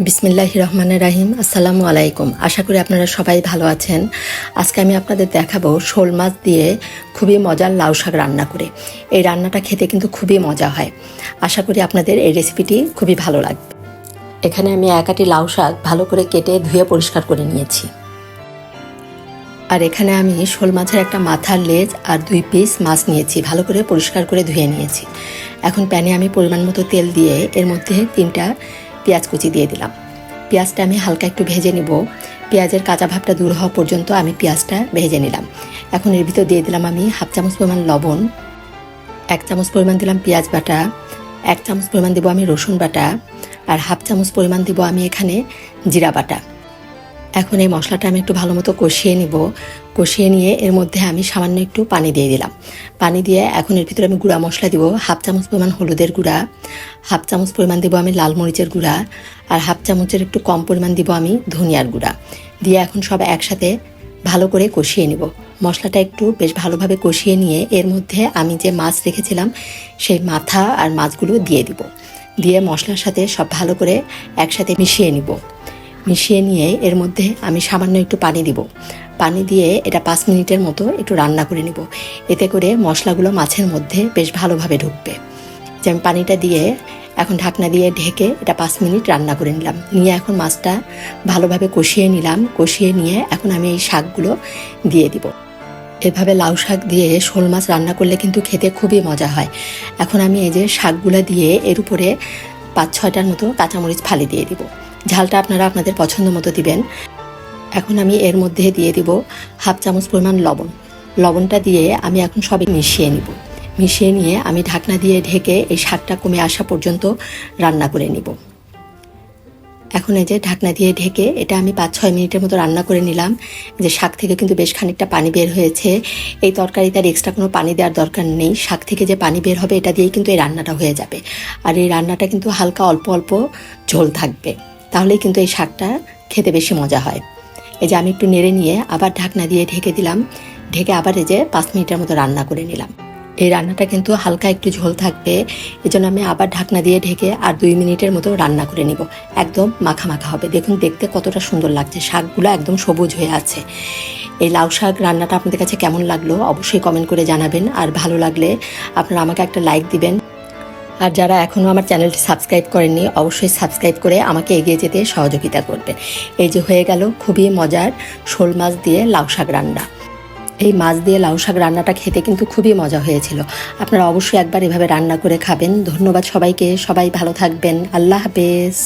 বিসমিল্লাহির রহমানির রহিম। আসসালামু আলাইকুম। আশা করি আপনারা সবাই ভালো আছেন। আজকে আমি আপনাদের দেখাবো শোল মাছ দিয়ে খুবই মজার লাউ শাক রান্না করে। এই রান্নাটা খেতে কিন্তু খুবই মজা হয়। আশা করি আপনাদের এই রেসিপিটি খুবই ভালো লাগবে। এখানে আমি এক আটি লাউ শাক ভালো করে কেটে ধুয়ে পরিষ্কার করে নিয়েছি। আর এখানে আমি শোল মাছের একটা মাথার লেজ আর 2 পিস মাছ নিয়েছি, ভালো করে পরিষ্কার করে ধুয়ে নিয়েছি। এখন প্যানে আমি পরিমাণ মতো তেল দিয়ে এর মধ্যে 3টা পেঁয়াজ কুচি দিয়ে দিলাম। পেঁয়াজটা আমি হালকা একটু ভেজে নিব। পেঁয়াজের কাঁচা ভাবটা দূর হওয়া পর্যন্ত আমি পেঁয়াজটা ভেজে নিলাম। এখন এর ভিতর দিয়ে দিলাম আমি 1/2 চামচ পরিমাণ লবণ, 1 চামচ পরিমাণ দিলাম পেঁয়াজ বাটা, 1 চামচ পরিমাণ দেবো আমি রসুন বাটা, আর 1/2 চামচ পরিমাণ দিব আমি এখানে জিরা বাটা। এখন এই মশলাটা আমি একটু ভালো মতো কষিয়ে নিব। কষিয়ে নিয়ে এর মধ্যে আমি সামান্য একটু পানি দিয়ে দিলাম। পানি দিয়ে এখন এর ভিতরে আমি গুঁড়া মশলা দিব। 1/2 চামচ পরিমাণ হলুদের গুঁড়া, 1/2 চামচ পরিমাণ দিব আমি লাল মরিচের গুঁড়া, আর 1/2 চামচের একটু কম পরিমাণ দিব আমি ধনিয়ার গুঁড়া। দিয়ে এখন সব একসাথে ভালো করে কষিয়ে নিব। মশলাটা একটু বেশ ভালোভাবে কষিয়ে নিয়ে এর মধ্যে আমি যে মাছ রেখেছিলাম সেই মাথা আর মাছগুলো দিয়ে দিব। দিয়ে মশলার সাথে সব ভালো করে একসাথে মিশিয়ে নিব। মিশিয়ে নিয়ে এর মধ্যে আমি সামান্য একটু পানি দিব। পানি দিয়ে এটা 5 মিনিটের মতো একটু রান্না করে নিব। এতে করে মশলাগুলো মাছের মধ্যে বেশ ভালোভাবে ঢুকবে। যে আমি পানিটা দিয়ে এখন ঢাকনা দিয়ে ঢেকে এটা 5 মিনিট রান্না করে নিলাম। নিয়ে এখন মাছটা ভালোভাবে কষিয়ে নিলাম। কষিয়ে নিয়ে এখন আমি এই শাকগুলো দিয়ে দিব। এভাবে লাউ শাক দিয়ে শোল মাছ রান্না করলে কিন্তু খেতে খুবই মজা হয়। এখন আমি এই যে শাকগুলো দিয়ে এর উপরে 5-6টার মতো কাঁচামরিচ ফালি দিয়ে দিব। ঝালটা আপনারা আপনাদের পছন্দ মতো দিবেন। এখন আমি এর মধ্যে দিয়ে দিব 1/2 চামচ পরিমাণ লবণ। লবণটা দিয়ে আমি এখন সবই মিশিয়ে নিব। মিশিয়ে নিয়ে আমি ঢাকনা দিয়ে ঢেকে এই শাকটা কমে আসা পর্যন্ত রান্না করে নিব। এখন এই যে ঢাকনা দিয়ে ঢেকে এটা আমি 5-6 মিনিটের মতো রান্না করে নিলাম। যে শাক থেকে কিন্তু বেশ খানিকটা পানি বের হয়েছে। এই তরকারিতে আর এক্সট্রা কোনো পানি দেওয়ার দরকার নেই। শাক থেকে যে পানি বের হবে এটা দিয়েই কিন্তু এই রান্নাটা হয়ে যাবে। আর এই রান্নাটা কিন্তু হালকা অল্প অল্প ঝোল থাকবে, তাহলেই কিন্তু এই শাকটা খেতে বেশি মজা হয়। এই যে আমি একটু নেড়ে নিয়ে আবার ঢাকনা দিয়ে ঢেকে দিলাম। ঢেকে আবার এই যে 5 মিনিটের মতো রান্না করে নিলাম। এই রান্নাটা কিন্তু হালকা একটু ঝোল থাকবে, এজন্য আমি আবার ঢাকনা দিয়ে ঢেকে আর 2 মিনিটের মতো রান্না করে নিব। একদম মাখা মাখা হবে। দেখুন দেখতে কতটা সুন্দর লাগছে, শাকগুলো একদম সবুজ হয়ে আছে। এই লাউ শাক রান্নাটা আপনাদের কাছে কেমন লাগলো অবশ্যই কমেন্ট করে জানাবেন। আর ভালো লাগলে আপনারা আমাকে একটা লাইক দিবেন। আর যারা এখনও আমার চ্যানেলটি সাবস্ক্রাইব করেননি অবশ্যই সাবস্ক্রাইব করে আমাকে এগিয়ে যেতে সহযোগিতা করবেন। এই যে হয়ে গেল খুবই মজার শোল মাছ দিয়ে লাউ শাক রান্না। এই মাছ দিয়ে লাউ শাক রান্নাটা খেতে কিন্তু খুবই মজা হয়েছিল। আপনারা অবশ্যই একবার এভাবে রান্না করে খাবেন। ধন্যবাদ সবাইকে। সবাই ভালো থাকবেন। আল্লাহ হাফেজ।